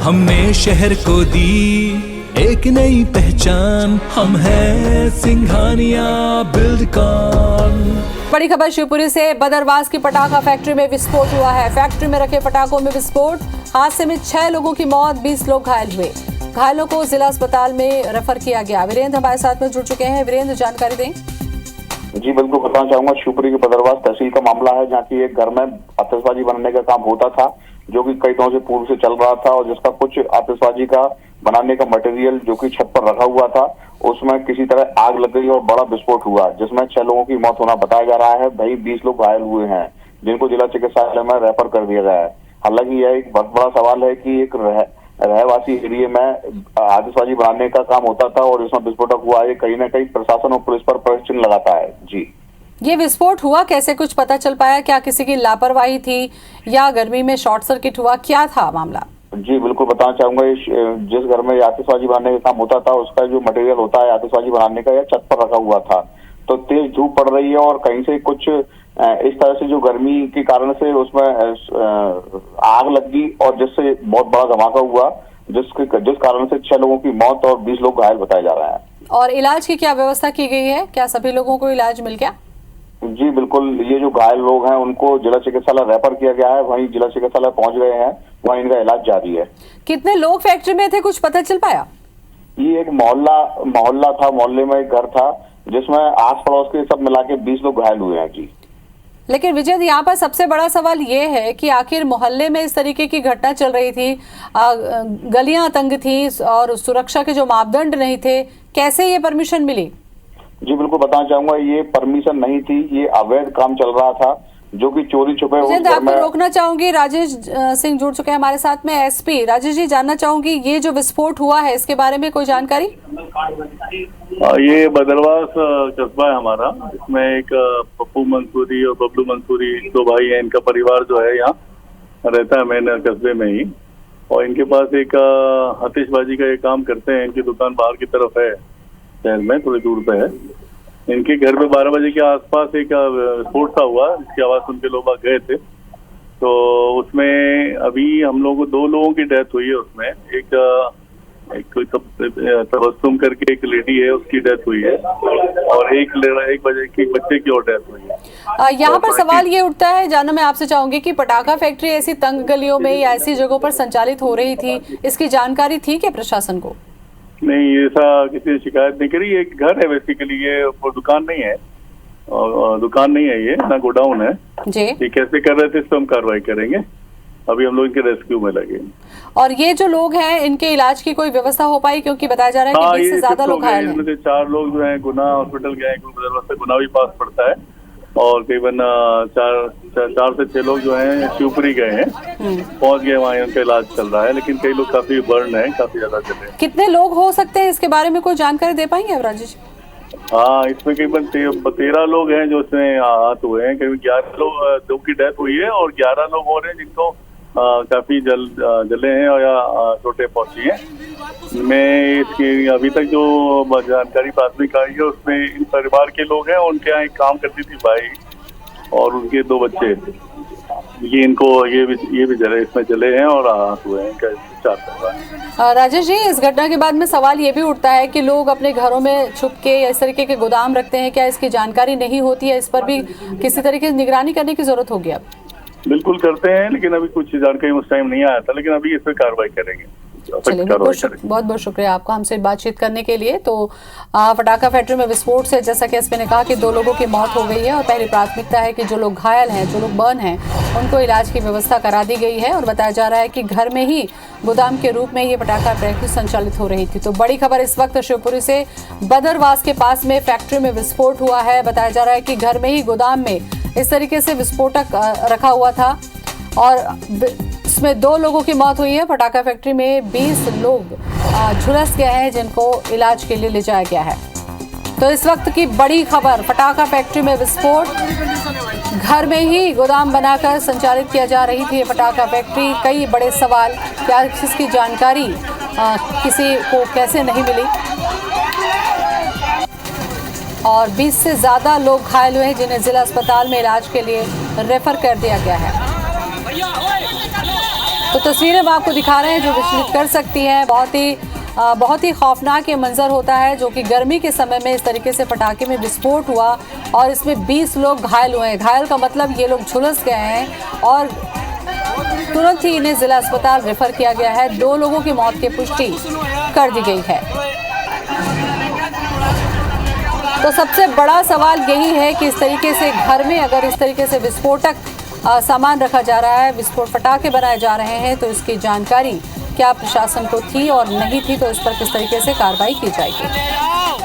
हमने शहर को दी एक नई पहचान, हम हैं सिंघानिया बिल्डकॉन। जी बिल्कुल बताना चाहूंगा, शिवपुरी के बदरवास तहसील का मामला है, जहाँ की एक घर में आतिशबाजी बनाने का काम होता था, जो कि कई दिनों से पूर्व से चल रहा था, और जिसका कुछ आतिशबाजी का बनाने का मटेरियल जो कि छत पर रखा हुआ था, उसमें किसी तरह आग लग गई और बड़ा विस्फोट हुआ, जिसमें 6 लोगों की मौत होना बताया जा रहा है। वहीं 20 लोग घायल हुए हैं, जिनको जिला चिकित्सालय में रेफर कर दिया गया है। हालांकि यह एक बहुत बड़ा सवाल है कि एक रहवासी एरिया में आतिशबाजी बनाने का काम होता था और इसमें विस्फोटक हुआ है। कहीं ना कहीं प्रशासन और पुलिस पर प्रश्न चिन्ह लगाता है। जी, ये विस्फोट हुआ कैसे, कुछ पता चल पाया? क्या किसी की लापरवाही थी या गर्मी में शॉर्ट सर्किट हुआ, क्या था मामला? जी बिल्कुल बताना चाहूंगा, जिस घर में आतिशबाजी बनाने का काम होता था, उसका जो मटेरियल होता है आतिशबाजी बनाने का, यह छत पर रखा हुआ था। तो तेज धूप पड़ रही है और कहीं से कुछ इस तरह से जो गर्मी के कारण से उसमें आग लग गई, और जिससे बहुत बड़ा धमाका हुआ, जिस कारण से 6 लोगों की मौत और 20 लोग घायल बताए जा रहे हैं। और इलाज की क्या व्यवस्था की गई है? क्या सभी लोगों को इलाज मिल गया? जी बिल्कुल, ये जो घायल लोग हैं उनको जिला चिकित्सालय रेफर किया गया है। वहीं जिला चिकित्सालय पहुंच गए हैं, वहीं इनका इलाज जारी है। कितने लोग फैक्ट्री में थे, कुछ पता चल पाया? ये एक मोहल्ला था, मोहल्ले में एक घर था, जिसमें आस पड़ोस के सब मिला के 20 लोग घायल हुए हैं। जी, लेकिन विजय, यहाँ पर सबसे बड़ा सवाल ये है कि आखिर मोहल्ले में इस तरीके की घटना चल रही थी, गलियां तंग थी और सुरक्षा के जो मापदंड नहीं थे, कैसे ये परमिशन मिली? जी बिल्कुल बताना चाहूंगा, ये परमिशन नहीं थी, ये अवैध काम चल रहा था, जो कि चोरी छुपे। आपको रोकना चाहूंगी, राजेश सिंह जुड़ चुके हैं हमारे साथ में, एसपी। राजेश जी, जानना चाहूंगी ये जो विस्फोट हुआ है इसके बारे में कोई जानकारी? ये बदरवास कस्बा है हमारा, इसमें एक पप्पू मंसूरी और बबलू मंसूरी 2 भाई हैं। इनका परिवार जो है यहाँ रहता है मेन कस्बे में ही, और इनके पास एक आतिशबाजी का ये काम करते हैं। इनकी दुकान बाहर की तरफ है, शहर में थोड़ी दूर पे है। इनके घर में 12 बजे के आसपास एक विस्फोट सा हुआ, जिसकी आवाज सुन के लोग गए थे। तो उसमें अभी हम लोगों को 2 लोगों की डेथ हुई है। उसमें एक तबस्सुम करके एक लेडी है, उसकी डेथ हुई है, और एक बच्चे की और डेथ हुई है। यहाँ पर सवाल ये उठता है, जानना मैं आपसे चाहूंगी कि पटाखा फैक्ट्री ऐसी तंग गलियों में या ऐसी जगहों पर संचालित हो रही थी, इसकी जानकारी थी क्या प्रशासन को? नहीं, ऐसा किसी ने शिकायत नहीं करी। ये एक घर है बेसिकली, ये दुकान नहीं है, दुकान नहीं है, ये ना गोडाउन है जी। ये कैसे कर रहे थे, इस पर हम कार्रवाई करेंगे। अभी हम लोग इनके रेस्क्यू में लगे। और ये जो लोग हैं, इनके इलाज की कोई व्यवस्था हो पाई? क्योंकि बताया जा रहा है कि 20 से ज्यादा लोग घायल हैं। 4 लोग जो हैं गुना हॉस्पिटल गए हैं, गुना भी पास पड़ता है, और करीबन 4 से 6 लोग जो हैं शिवपुरी गए हैं, पहुंच गए, वहाँ उनका इलाज चल रहा है। लेकिन कई लोग काफी बर्न है, काफी ज्यादा चले। कितने लोग हो सकते हैं, इसके बारे में कोई जानकारी दे पाएंगे आप राजेश? हाँ, इसमें करीबन 13 लोग हैं जो इसमें आहत हुए हैं। करीबन 11 लोग की डेथ हुई है, और 11 लोग हो रहे हैं जिनको काफी जले हैं और या चोटें पहुंची हैं। मैं इसकी अभी तक जो जानकारी प्राथमिक आई है, उसमें इन परिवार के लोग हैं, उनके यहाँ एक काम करती थी भाई और उनके 2 बच्चे, ये भी जले, इसमें जले हैं और आहत हुए हैं। इनका 4 परिवार। राजेश जी, इस घटना के बाद में सवाल ये भी उठता है कि लोग अपने घरों में छुप के या इस तरीके के गोदाम रखते हैं, क्या इसकी जानकारी नहीं होती है? इस पर भी किसी तरीके से निगरानी करने की जरूरत होगी अब। बिल्कुल करते हैं, लेकिन अभी कुछ जानकारी उस टाइम नहीं आया था, लेकिन अभी इस पर कार्रवाई करेंगे। चलिए, बहुत बहुत शुक्रिया आपका हमसे बातचीत करने के लिए। तो पटाखा फैक्ट्री में विस्फोट से, जैसा कि एसपी ने कहा, कि 2 लोगों की मौत हो गई है, और पहली प्राथमिकता है कि जो लोग घायल हैं, जो लोग बर्न हैं, उनको इलाज की व्यवस्था करा दी गई है। और बताया जा रहा है कि घर में ही गोदाम के रूप में ये पटाखा फैक्ट्री संचालित हो रही थी। तो बड़ी खबर इस वक्त शिवपुरी से। बदरवास के पास में फैक्ट्री में विस्फोट हुआ है। बताया जा रहा है कि घर में ही गोदाम में इस तरीके से विस्फोटक रखा हुआ था, और इसमें 2 लोगों की मौत हुई है। पटाखा फैक्ट्री में 20 लोग झुलस गए हैं, जिनको इलाज के लिए ले जाया गया है। तो इस वक्त की बड़ी खबर, पटाखा फैक्ट्री में विस्फोट, घर में ही गोदाम बनाकर संचालित किया जा रही थी पटाखा फैक्ट्री। कई बड़े सवाल, क्या इसकी जानकारी किसी को कैसे नहीं मिली, और 20 से ज्यादा लोग घायल हुए हैं, जिन्हें जिला अस्पताल में इलाज के लिए रेफर कर दिया गया है। तो तस्वीरें हम आपको दिखा रहे हैं जो विचलित कर सकती हैं। बहुत ही खौफनाक ये मंजर होता है जो कि गर्मी के समय में इस तरीके से पटाखे में विस्फोट हुआ और इसमें 20 लोग घायल हुए हैं। घायल का मतलब ये लोग झुलस गए हैं और तुरंत ही इन्हें जिला अस्पताल रेफर किया गया है। 2 लोगों की मौत की पुष्टि कर दी गई है। तो सबसे बड़ा सवाल यही है कि इस तरीके से घर में अगर इस तरीके से विस्फोटक सामान रखा जा रहा है, विस्फोट पटाखे बनाए जा रहे हैं, तो इसकी जानकारी क्या प्रशासन को थी और नहीं थी, तो इस पर किस तरीके से कार्रवाई की जाएगी।